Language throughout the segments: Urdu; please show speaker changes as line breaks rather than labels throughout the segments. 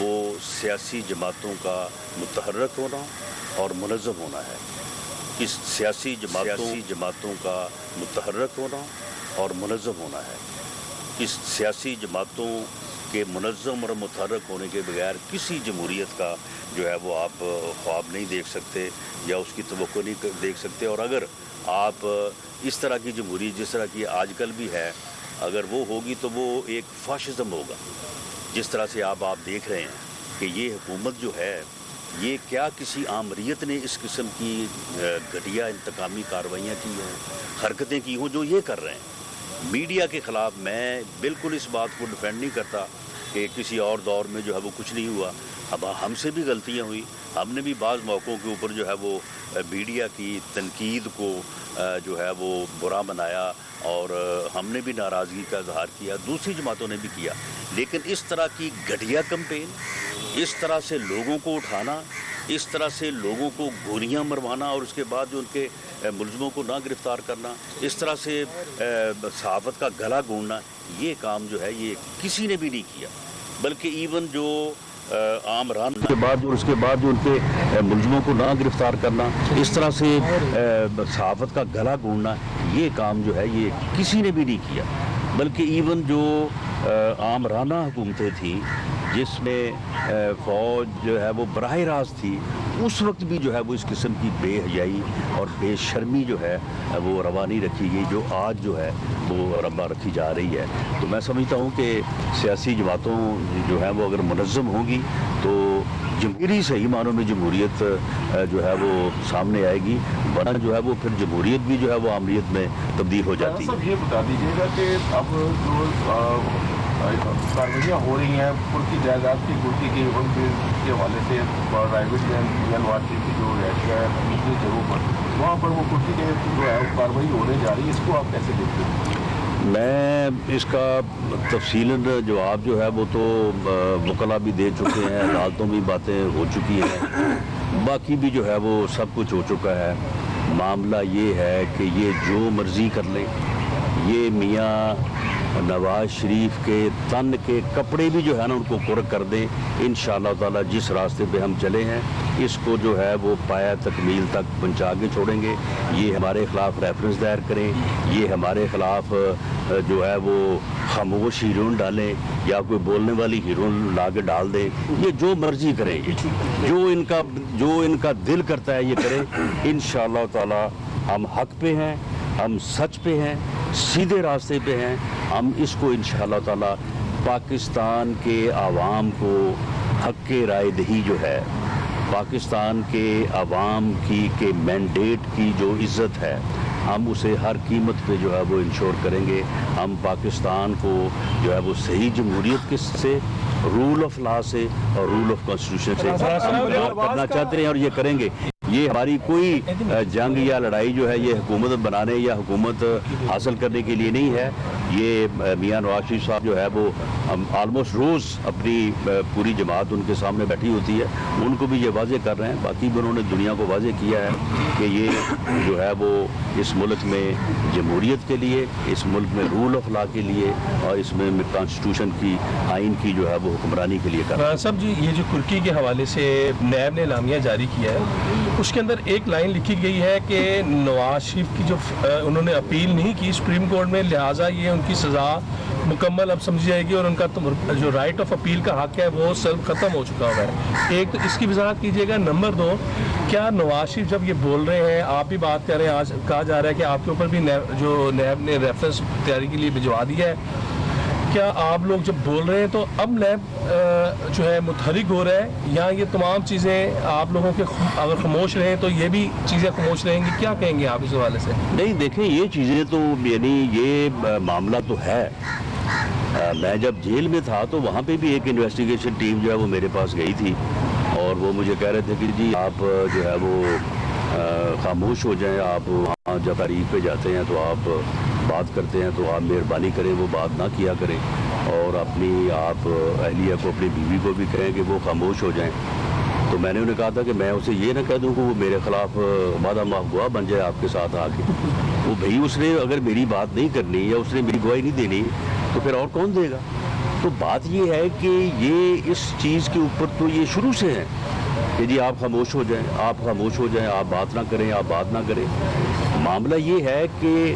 وہ سیاسی جماعتوں کا متحرک ہونا اور منظم ہونا ہے۔ اس سیاسی جماعتوں کا متحرک ہونا اور منظم ہونا ہے۔ اس سیاسی جماعتوں کے منظم اور متحرک ہونے کے بغیر کسی جمہوریت کا جو ہے وہ آپ خواب نہیں دیکھ سکتے یا اس کی توقع نہیں دیکھ سکتے۔ اور اگر آپ اس طرح کی جمہوریت جس طرح کی آج کل بھی ہے اگر وہ ہوگی تو وہ ایک فاشزم ہوگا۔ جس طرح سے آپ دیکھ رہے ہیں کہ یہ حکومت جو ہے یہ کیا کسی آمریت نے اس قسم کی گھٹیا انتقامی کارروائیاں کی ہیں، حرکتیں کی ہوں جو یہ کر رہے ہیں۔ میڈیا کے خلاف میں بالکل اس بات کو ڈیفینڈ نہیں کرتا کہ کسی اور دور میں جو ہے وہ کچھ نہیں ہوا۔ اب ہم سے بھی غلطیاں ہوئی، ہم نے بھی بعض موقعوں کے اوپر جو ہے وہ میڈیا کی تنقید کو جو ہے وہ برا بنایا اور ہم نے بھی ناراضگی کا اظہار کیا، دوسری جماعتوں نے بھی کیا۔ لیکن اس طرح کی گھٹیا کمپین، اس طرح سے لوگوں کو اٹھانا، اس طرح سے لوگوں کو گولیاں مروانا اور اس کے بعد جو ان کے ملزموں کو نہ گرفتار کرنا، اس طرح سے صحافت کا گلا گونڈنا، یہ کام جو ہے یہ کسی نے بھی نہیں کیا۔ بلکہ ایون جو عام ران کے بعد اس کے بعد جو ان کے ملزموں کو نہ گرفتار کرنا، اس طرح سے صحافت کا گلا گونڈنا، یہ کام جو ہے یہ کسی نے بھی نہیں کیا۔ بلکہ ایون جو آمرانہ حکومتیں تھیں جس میں فوج جو ہے وہ براہ راست تھی، اس وقت بھی جو ہے وہ اس قسم کی بے حیائی اور بے شرمی جو ہے وہ روا نہیں رکھی گئی جو آج جو ہے وہ روا رکھی جا رہی ہے۔ تو میں سمجھتا ہوں کہ سیاسی جماعتوں جو ہے وہ اگر منظم ہوں گی تو جمہوری صحیح معنوں میں جمہوریت جو ہے وہ سامنے آئے گی، ورنہ جو ہے وہ پھر جمہوریت بھی جو ہے وہ آمریت میں تبدیل ہو جاتی ہے۔
سب یہ بتا دیجیے گا کہ اب جو کاروائیاں ہو رہی ہیں پرکی جائیداد کی گرتی کے حوالے سے پرائیویٹ میانمار کی جو رہائش ہے دوسری جگہوں پر، وہاں پر وہ کرتی کے جو ہے کارروائی ہونے جا رہی ہے، اس کو آپ کیسے دیکھتے ہیں؟
میں اس کا تفصیلاً جواب جو ہے وہ تو وکلاء بھی دے چکے ہیں، عدالتوں بھی باتیں ہو چکی ہیں، باقی بھی جو ہے وہ سب کچھ ہو چکا ہے۔ معاملہ یہ ہے کہ یہ جو مرضی کر لیں، یہ میاں نواز شریف کے تن کے کپڑے بھی جو ہے نا ان کو کرک کر دیں، انشاءاللہ تعالی جس راستے پہ ہم چلے ہیں اس کو جو ہے وہ پایا تکمیل تک پہنچا کے چھوڑیں گے۔ یہ ہمارے خلاف ریفرنس دائر کریں، یہ ہمارے خلاف جو ہے وہ خاموش ہیرون ڈالیں یا کوئی بولنے والی ہیرون لا کے ڈال دیں، یہ جو مرضی کریں، جو ان کا دل کرتا ہے یہ کریں۔ انشاءاللہ تعالی ہم حق پہ ہیں، ہم سچ پہ ہیں، سیدھے راستے پہ ہیں۔ ہم اس کو انشاءاللہ تعالی پاکستان کے عوام کو حق کے رائے دہی جو ہے، پاکستان کے عوام کی کے مینڈیٹ کی جو عزت ہے، ہم اسے ہر قیمت پہ جو ہے وہ انشور کریں گے۔ ہم پاکستان کو جو ہے وہ صحیح جمہوریت کے سے، رول آف لا سے اور رول آف کانسٹیٹیوشن سے کرنا چاہتے ہیں اور یہ کریں گے۔ یہ ہماری کوئی جنگ یا لڑائی جو ہے یہ حکومت بنانے یا حکومت حاصل کرنے کے لیے نہیں ہے۔ یہ میاں نواز شریف صاحب جو ہے وہ آلموسٹ روز اپنی پوری جماعت ان کے سامنے بیٹھی ہوتی ہے، ان کو بھی یہ واضح کر رہے ہیں، باقی بھی انہوں نے دنیا کو واضح کیا ہے کہ یہ جو ہے وہ اس ملک میں جمہوریت کے لیے، اس ملک میں رول آف لا کے لیے اور اس میں کانسٹیٹیوشن کی آئین کی جو ہے وہ حکمرانی کے لیے کر رہے ہیں۔
صاحب جی، یہ جو کرکی کے حوالے سے نیب نے اعلامیہ جاری کیا ہے اس کے اندر ایک لائن لکھی گئی ہے کہ نواز شریف کی جو انہوں نے اپیل نہیں کی سپریم کورٹ میں، لہٰذا یہ ان کی سزا مکمل اب سمجھی جائے گی اور ان کا جو رائٹ آف اپیل کا حق ہے وہ سب ختم ہو چکا ہوا ہے۔ ایک تو اس کی وضاحت کیجیے گا۔ نمبر دو، کیا نواز شریف جب یہ بول رہے ہیں، آپ بھی بات کر رہے ہیں، آج کہا جا رہا ہے کہ آپ کے اوپر بھی نیب نے ریفرنس تیاری کے لیے بھجوا دیا ہے، کیا آپ لوگ جب بول رہے ہیں تو اب نیب جو ہے متحرک ہو رہا ہے یا یہ تمام چیزیں آپ لوگوں کے اگر خاموش رہیں تو یہ بھی چیزیں خاموش رہیں گی؟ کیا کہیں گے آپ اس حوالے سے؟
نہیں دیکھیں، یہ چیزیں تو یعنی یہ معاملہ تو ہے۔ میں جب جیل میں تھا تو وہاں پہ بھی ایک انویسٹیگیشن ٹیم جو ہے وہ میرے پاس گئی تھی اور وہ مجھے کہہ رہے تھے کہ جی آپ جو ہے وہ خاموش ہو جائیں، آپ وہاں جب تاریخ پہ جاتے ہیں تو آپ بات کرتے ہیں تو آپ مہربانی کریں وہ بات نہ کیا کریں اور اپنی آپ اہلیہ کو، اپنی بیوی کو بھی کہیں کہ وہ خاموش ہو جائیں۔ تو میں نے انہیں کہا تھا کہ میں اسے یہ نہ کہہ دوں کہ وہ میرے خلاف وعدہ معاف گواہ بن جائے آپ کے ساتھ آ کے، وہ بھائی اس نے اگر میری بات نہیں کرنی یا اس نے میری گواہی نہیں دینی تو پھر اور کون دے گا؟ تو بات یہ ہے کہ یہ اس چیز کے اوپر تو یہ شروع سے ہے کہ جی آپ خاموش ہو جائیں، آپ خاموش ہو جائیں، آپ بات نہ کریں، آپ بات نہ کریں۔ معاملہ یہ ہے کہ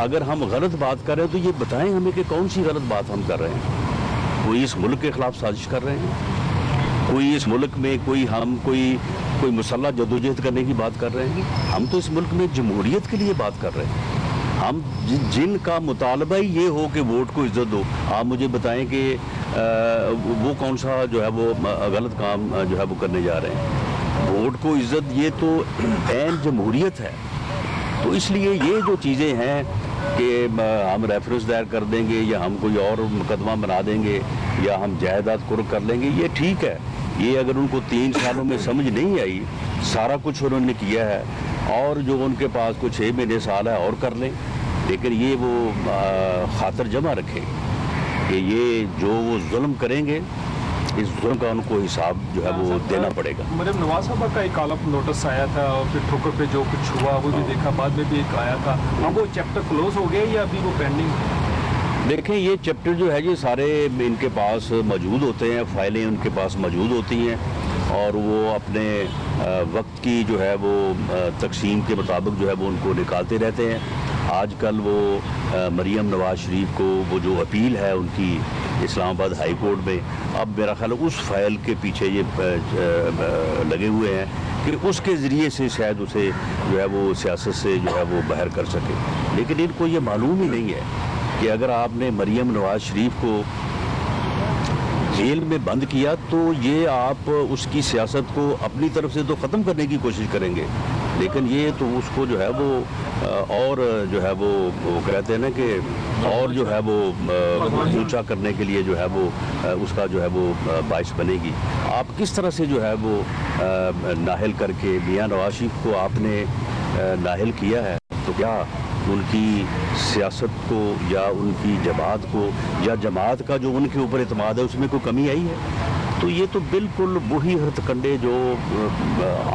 اگر ہم غلط بات کر رہے ہیں تو یہ بتائیں ہمیں کہ کون سی غلط بات ہم کر رہے ہیں۔ کوئی اس ملک کے خلاف سازش کر رہے ہیں، کوئی اس ملک میں کوئی مسلح جدوجہد کرنے کی بات کر رہے ہیں۔ ہم تو اس ملک میں جمہوریت کے لیے بات کر رہے ہیں۔ ہم جن کا مطالبہ ہی یہ ہو کہ ووٹ کو عزت دو، آپ مجھے بتائیں کہ وہ کون سا جو ہے وہ غلط کام جو ہے وہ کرنے جا رہے ہیں۔ ووٹ کو عزت یہ تو عین جمہوریت ہے۔ تو اس لیے یہ جو چیزیں ہیں کہ ہم ریفرنس دائر کر دیں گے یا ہم کوئی اور مقدمہ بنا دیں گے یا ہم جائیداد قرق کر لیں گے، یہ ٹھیک ہے۔ یہ اگر ان کو 3 سالوں میں سمجھ نہیں آئی، سارا کچھ انہوں نے کیا ہے اور جو ان کے پاس کچھ 6 مہینے سال ہے اور کر لیں، لیکن یہ وہ خاطر جمع رکھیں کہ یہ جو وہ ظلم کریں گے، اس ظلم کا ان کو حساب جو ہے وہ دینا پڑے گا۔
مریم نواز صاحبہ کا ایک کال اپ نوٹس آیا تھا اور پھر ٹھوکر پہ جو کچھ ہوا وہ بھی دیکھا، بعد میں بھی ایک آیا تھا، اب وہ چیپٹر کلوز ہو گئے یا ابھی وہ پینڈنگ ہے؟
دیکھیں یہ چیپٹر جو ہے یہ سارے ان کے پاس موجود ہوتے ہیں، فائلیں ان کے پاس موجود ہوتی ہیں اور وہ اپنے وقت کی جو ہے وہ تقسیم کے مطابق جو ہے وہ ان کو نکالتے رہتے ہیں۔ آج کل وہ مریم نواز شریف کو وہ جو اپیل ہے ان کی اسلام آباد ہائی کورٹ میں، اب میرا خیال ہے اس فائل کے پیچھے یہ لگے ہوئے ہیں کہ اس کے ذریعے سے شاید اسے جو ہے وہ سیاست سے جو ہے وہ باہر کر سکے، لیکن ان کو یہ معلوم ہی نہیں ہے کہ اگر آپ نے مریم نواز شریف کو جیل میں بند کیا تو یہ آپ اس کی سیاست کو اپنی طرف سے تو ختم کرنے کی کوشش کریں گے، لیکن یہ تو اس کو جو ہے وہ اور جو ہے وہ کہتے ہیں نا کہ اور جو ہے وہ اونچا کرنے کے لیے جو ہے وہ اس کا جو ہے وہ باعث بنے گی۔ آپ کس طرح سے جو ہے وہ نااہل کر کے میاں نواز شریف کو آپ نے نااہل کیا ہے، تو کیا ان کی سیاست کو یا ان کی جماعت کو یا جماعت کا جو ان کے اوپر اعتماد ہے اس میں کوئی کمی آئی ہے؟ تو یہ تو بالکل وہی ہتھ کنڈے جو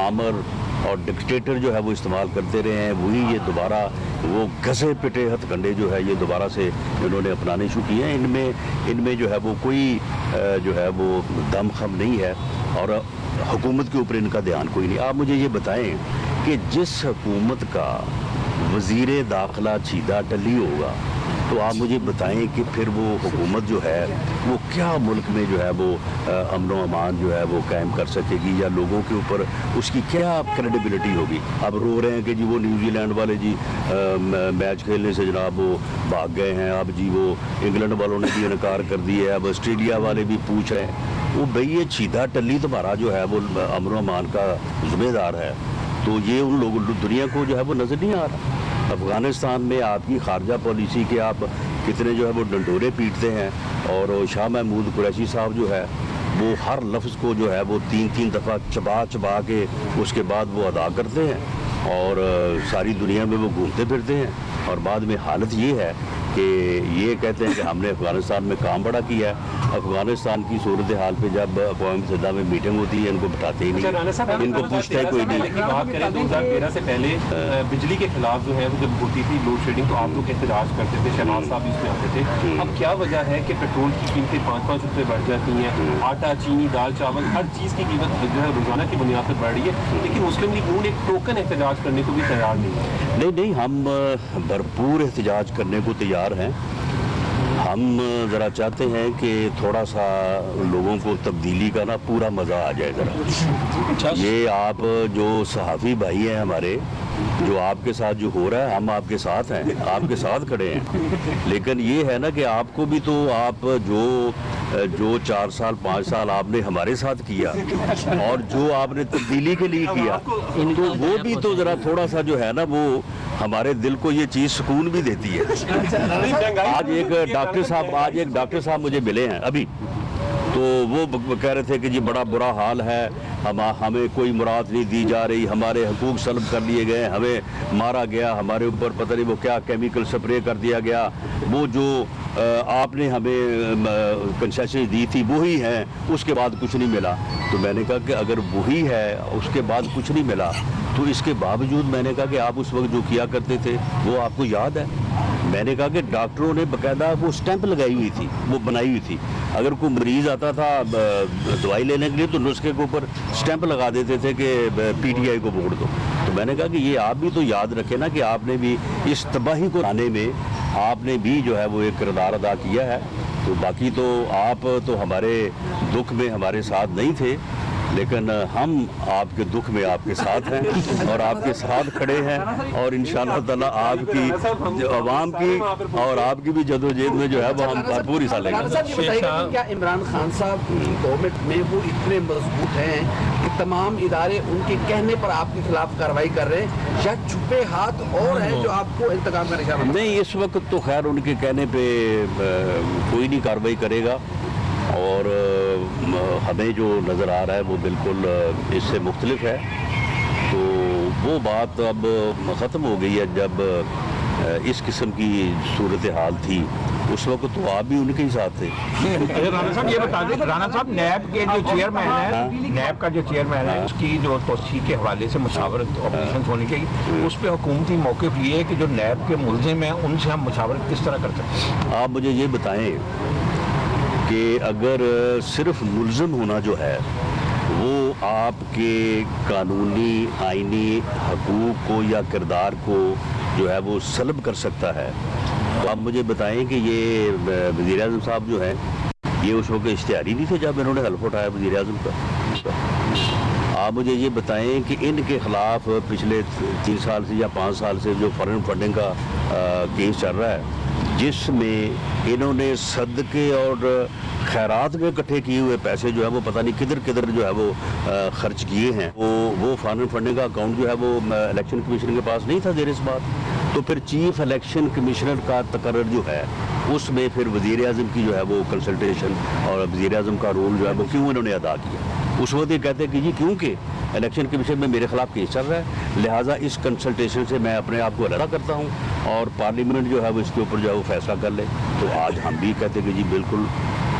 آمر اور ڈکٹیٹر جو ہے وہ استعمال کرتے رہے ہیں، وہی یہ دوبارہ وہ گھسے پٹے ہتھ کنڈے جو ہے یہ دوبارہ سے انہوں نے اپنانے شروع کیے ہیں۔ ان میں جو ہے وہ کوئی جو ہے وہ دم خم نہیں ہے اور حکومت کے اوپر ان کا دھیان کوئی نہیں۔ آپ مجھے یہ بتائیں کہ جس حکومت کا وزیر داخلہ چیدہ ٹلی ہوگا تو آپ مجھے بتائیں کہ پھر وہ حکومت جو ہے وہ کیا ملک میں جو ہے وہ امن و امان جو ہے وہ قائم کر سکے گی یا لوگوں کے اوپر اس کی کیا کریڈیبلٹی ہوگی؟ اب رو رہے ہیں کہ جی وہ نیوزی لینڈ والے جی میچ کھیلنے سے جناب وہ بھاگ گئے ہیں، اب جی وہ انگلینڈ والوں نے بھی انکار کر دیا ہے، اب آسٹریلیا والے بھی پوچھ رہے ہیں۔ وہ بھئی یہ چیدہ ٹلی تمہارا جو ہے وہ امن و امان کا ذمہ دار ہے، تو یہ ان لوگوں دنیا کو جو ہے وہ نظر نہیں آ رہا۔ افغانستان میں آپ کی خارجہ پالیسی کے آپ کتنے جو ہے وہ ڈنڈورے پیٹتے ہیں اور شاہ محمود قریشی صاحب جو ہے وہ ہر لفظ کو جو ہے وہ 3 دفعہ چبا کے اس کے بعد وہ ادا کرتے ہیں اور ساری دنیا میں وہ گھومتے پھرتے ہیں، اور بعد میں حالت یہ ہے کہ یہ کہتے ہیں کہ ہم نے افغانستان میں کام بڑا کیا ہے۔ افغانستان کی صورتحال پہ جب اقوام متحدہ میں میٹنگ ہوتی ہے ان کو بٹھاتے ہی نہیں، ان کو پوچھتے ہیں کوئی نہیں۔
بات کریں 2013 سے پہلے بجلی کے خلاف جو ہے وہ جب ہوتی تھی لوڈ شیڈنگ تو آپ لوگ احتجاج کرتے تھے، شہناز صاحب اس میں آتے تھے۔ اب کیا وجہ ہے کہ پیٹرول کی قیمتیں 5-5 روپے بڑھ جاتی ہیں، آٹا، چینی، دال، چاول، ہر چیز کی قیمت جو ہے روزانہ کی بنیاد پر بڑھ رہی ہے، لیکن مسلم لیگ نون ایک ٹوکن احتجاج کرنے کو بھی تیار نہیں ہے؟
نہیں، ہم بھرپور احتجاج کرنے کو تیار ہیں۔ ہم ذرا چاہتے ہیں کہ تھوڑا سا لوگوں کو تبدیلی کا نا پورا مزہ آ جائے ذرا۔ یہ آپ جو صحافی بھائی ہیں ہمارے، جو آپ کے ساتھ جو ہو رہا ہے ہم آپ کے ساتھ ہیں، آپ کے ساتھ کھڑے ہیں، لیکن یہ ہے نا کہ آپ کو بھی تو آپ جو 4 سال 5 سال آپ نے ہمارے ساتھ کیا اور جو آپ نے تبدیلی کے لیے کیا تو وہ بھی تو ذرا تھوڑا سا جو ہے نا وہ ہمارے دل کو یہ چیز سکون بھی دیتی ہے۔ آج ایک ڈاکٹر صاحب مجھے ملے ہیں ابھی، تو وہ کہہ رہے تھے کہ جی بڑا برا حال ہے، ہمیں کوئی مراد نہیں دی جا رہی، ہمارے حقوق سلب کر لیے گئے، ہمیں مارا گیا، ہمارے اوپر پتہ نہیں وہ کیا کیمیکل سپرے کر دیا گیا، وہ جو آپ نے ہمیں کنسیشن دی تھی وہی ہیں، اس کے بعد کچھ نہیں ملا۔ تو میں نے کہا کہ اگر وہی ہے اس کے بعد کچھ نہیں ملا تو اس کے باوجود میں نے کہا کہ آپ اس وقت جو کیا کرتے تھے وہ آپ کو یاد ہے؟ میں نے کہا کہ ڈاکٹروں نے باقاعدہ وہ اسٹیمپ لگائی ہوئی تھی, وہ بنائی ہوئی تھی. اگر کوئی مریض آتا تھا دوائی لینے کے لیے تو نسخے کے اوپر اسٹیمپ لگا دیتے تھے کہ پی ٹی آئی کو ووٹ دو. تو میں نے کہا کہ یہ آپ بھی تو یاد رکھیں نا کہ آپ نے بھی اس تباہی کو لانے میں آپ نے بھی جو ہے وہ ایک کردار ادا کیا ہے. تو باقی تو آپ تو ہمارے دکھ میں ہمارے ساتھ نہیں تھے, لیکن ہم آپ کے دکھ میں آپ کے ساتھ ہیں اور آپ کے ساتھ کھڑے ہیں, اور انشاءاللہ تعالیٰ آپ کی عوام کی اور آپ کی بھی جدوجہد میں جو ہے وہ ہم بھرپور حصہ لیں گے.
کیا عمران خان صاحب کی گورنمنٹ میں وہ اتنے مضبوط ہیں کہ تمام ادارے ان کے کہنے پر آپ کے خلاف کارروائی کر رہے ہیں, یا چھپے ہاتھ اور ہیں جو آپ کو انتقام کا نشانہ؟
نہیں, اس وقت تو خیر ان کے کہنے پہ کوئی نہیں کارروائی کرے گا, اور ہمیں جو نظر آ رہا ہے وہ بالکل اس سے مختلف ہے. تو وہ بات اب ختم ہو گئی ہے. جب اس قسم کی صورتحال تھی اس وقت تو آپ بھی ان کے ہی ساتھ تھے.
رانا صاحب یہ بتا دیں, رانا صاحب نیب کے جو چیئرمین ہیں, نیب کا جو چیئرمین ہے اس کی جو توسیع کے حوالے سے مشاورت آپریشن ہونے کی, اس پہ حکومتی موقف یہ ہے کہ جو نیب کے ملزم ہیں ان سے ہم مشاورت کس طرح کر سکتے ہیں؟
آپ مجھے یہ بتائیں کہ اگر صرف ملزم ہونا جو ہے وہ آپ کے قانونی آئینی حقوق کو یا کردار کو جو ہے وہ سلب کر سکتا ہے, تو آپ مجھے بتائیں کہ یہ وزیر اعظم صاحب جو ہیں یہ اس وقت اشتہاری نہیں تھے جب انہوں نے حلف اٹھایا وزیر اعظم کا. آپ مجھے یہ بتائیں کہ ان کے خلاف پچھلے 3 سال سے یا 5 سال سے جو فارن فنڈنگ کا کیس چل رہا ہے, جس میں انہوں نے صدقے اور خیرات میں اکٹھے کیے ہوئے پیسے جو ہے وہ پتہ نہیں کدھر کدھر جو ہے وہ خرچ کیے ہیں, وہ فارن فنڈنگ کا اکاؤنٹ جو ہے وہ الیکشن کمیشن کے پاس نہیں تھا دیر اس بات. تو پھر چیف الیکشن کمشنر کا تقرر جو ہے اس میں پھر وزیر اعظم کی جو ہے وہ کنسلٹیشن اور وزیر اعظم کا رول جو ہے وہ کیوں انہوں نے ادا کیا. اس وقت یہ کہتے ہیں کہ جی کیونکہ الیکشن کمیشن میں میرے خلاف کیس چل رہا ہے, لہٰذا اس کنسلٹیشن سے میں اپنے آپ کو علیحدہ کرتا ہوں اور پارلیمنٹ جو ہے وہ اس کے اوپر جو ہے وہ فیصلہ کر لے. تو آج ہم بھی کہتے کہ جی بالکل,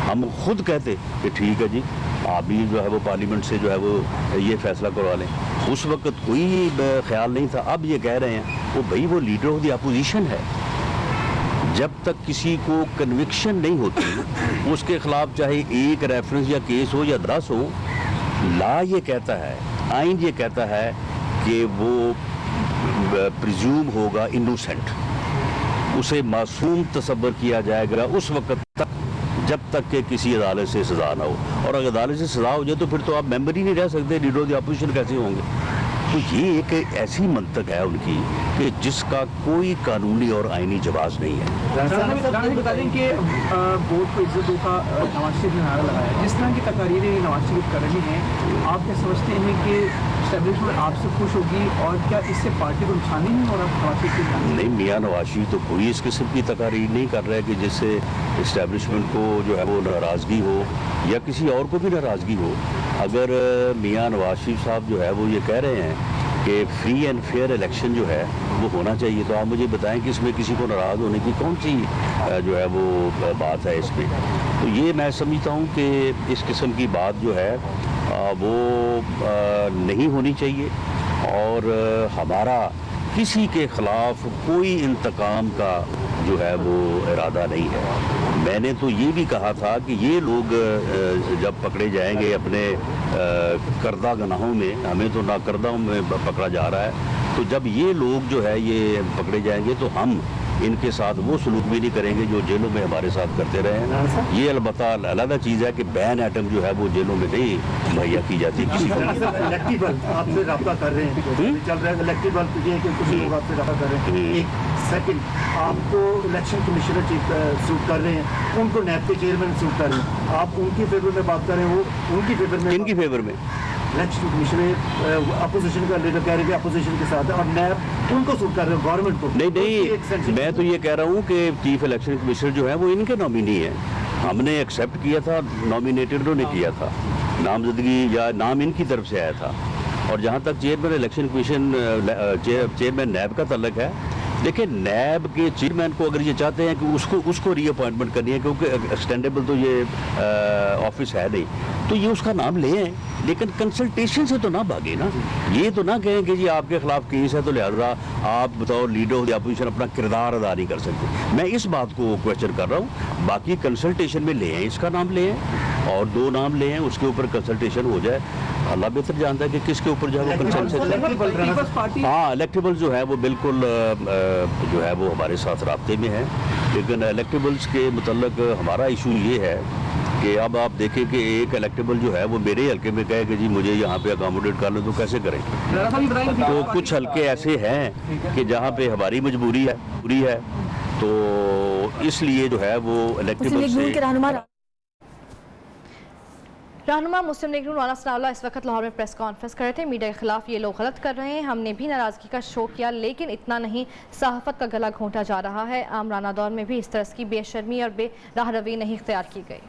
ہم خود کہتے کہ ٹھیک ہے جی آپ بھی جو ہے وہ پارلیمنٹ سے جو ہے وہ یہ فیصلہ کروا لیں. اس وقت کوئی خیال نہیں تھا. اب یہ کہہ رہے ہیں وہ بھائی وہ لیڈر آف دی اپوزیشن ہے, جب تک کسی کو کنوکشن نہیں ہوتی اس کے خلاف چاہے ایک ریفرنس یا کیس ہو یا 10 ہو, لا یہ کہتا ہے, آئین یہ کہتا ہے کہ وہ پریزیوم ہوگا انوسینٹ, اسے معصوم تصور کیا جائے گا اس وقت تک جب تک کہ کسی عدالت سے سزا نہ ہو. اور اگر عدالت سے سزا ہو جائے تو پھر تو آپ ممبر ہی نہیں رہ سکتے, لیڈر آف دی اپوزیشن کیسے ہوں گے. تو یہ ایک ایسی منطق ہے ان کی کہ جس کا کوئی قانونی اور آئینی جواز نہیں ہے.
بتا دیں کہ ووٹ کو عزتوں کا نواز شریف نے نعرہ لگایا ہے, جس طرح کی تقاریریں نواز شریف کر رہی ہیں, آپ کیا سمجھتے ہیں کہ اسٹیبلشمنٹ آپ سے خوش ہوگی, اور کیا اس سے پارٹی کو نقصان نہیں ہو رہا نواز شریف کے؟
نہیں, میاں نواز شریف تو کوئی اس قسم کی تقاریر نہیں کر رہا ہے کہ جس سے اسٹیبلشمنٹ کو جو ہے وہ ناراضگی ہو یا کسی اور کو بھی ناراضگی ہو. اگر میاں نواز شریف صاحب جو ہے وہ یہ کہہ رہے ہیں کہ فری اینڈ فیئر الیکشن جو ہے وہ ہونا چاہیے, تو آپ مجھے بتائیں کہ اس میں کسی کو ناراض ہونے کی کون سی جو ہے وہ بات ہے اس پہ. تو یہ میں سمجھتا ہوں کہ اس قسم کی بات جو ہے وہ نہیں ہونی چاہیے, اور ہمارا کسی کے خلاف کوئی انتقام کا جو ہے وہ ارادہ نہیں ہے. میں نے تو یہ بھی کہا تھا کہ یہ لوگ جب پکڑے جائیں گے اپنے کردہ گناہوں میں, ہمیں تو ناکردہ میں پکڑا جا رہا ہے, تو جب یہ لوگ جو ہے یہ پکڑے جائیں گے تو ہم ان کے ساتھ وہ سلوک بھی نہیں کریں گے جو جیلوں میں ہمارے ساتھ کرتے رہے ہیں. یہ البتہ علیحدہ چیز ہے کہ بین ایٹم جو ہے وہ جیلوں میں نہیں مہیا کی جاتی کسی کو.
الیکٹیبل آپ سے رابطہ کر رہے ہیں, چل رہا ہے الیکٹیبل یہ کہ کچھ لوگ آپ سے رابطہ کر رہے ہیں. ایک سیکنڈ, آپ کو الیکشن کمیشنر چیف سوٹ کر رہے ہیں, ان کو نیب کے چیئرمین سوٹ کر رہے ہیں, آپ ان کی فیور میں بات کر رہے ہیں, وہ ان کی فیور میں,
ان کی فیور میں
الیکشن کمیشنر اپوزیشن کا لیڈر کہہ رہے کہ اپوزیشن کے ساتھ ہے, اور نیب ان کو سوٹ کر رہے ہیں گورنمنٹ کو.
نہیں, میں تو یہ کہہ رہا ہوں کہ چیف الیکشن کمیشنر جو ہے وہ ان کے نامینی ہیں. ہم نے ایکسیپٹ کیا تھا, نامینیٹڈ انہوں نے کیا تھا, نامزدگی یا نام ان کی طرف سے آیا تھا. اور جہاں تک chairman election commission chairman NAB کا تعلق ہے, لیکن نیب کے چیئرمین کو اگر یہ چاہتے ہیں کہ اس کو ری اپوائنٹمنٹ کرنی ہے, کیونکہ ایکسٹینڈیبل تو یہ آفس ہے نہیں, تو یہ اس کا نام لے آئیں. لیکن کنسلٹیشن سے تو نہ بھاگے نا. یہ تو نہ کہیں کہ جی آپ کے خلاف کیس ہے تو لہذا آپ بتاؤ لیڈر آف دی اپوزیشن اپنا کردار ادا نہیں کر سکتے. میں اس بات کو کویشچن کر رہا ہوں. باقی کنسلٹیشن میں لے ہیں, اس کا نام لے ہیں اور 2 نام لے ہیں, اس کے اوپر کنسلٹیشن ہو جائے. اللہ بہتر جانتا ہے کہ کس کے اوپر جو ہے وہ کنسلٹیشن. ہاں الیکٹیبل جو ہے وہ بالکل جو ہے وہ ہمارے ساتھ رابطے میں ہے, لیکن الیکٹیبلز کے متعلق ہمارا ایشو یہ ہے کہ اب آپ دیکھیں کہ ایک الیکٹیبل جو ہے وہ میرے حلقے میں کہے کہ جی مجھے یہاں پہ اکاموڈیٹ کر لیں تو کیسے کریں. تو کچھ حلقے ایسے ہیں کہ جہاں پہ ہماری مجبوری ہے, تو اس لیے جو ہے وہ الیکٹیبل سے
رہنما مسلم لیگ نون رانا ثناء اللہ اس وقت لاہور میں پریس کانفرنس کر رہے تھے. میڈیا کے خلاف یہ لوگ غلط کر رہے ہیں, ہم نے بھی ناراضگی کا شو کیا لیکن اتنا نہیں, صحافت کا گلا گھونٹا جا رہا ہے. عام رانا دور میں بھی اس طرح کی بے شرمی اور بے راہ روی نہیں اختیار کی گئی.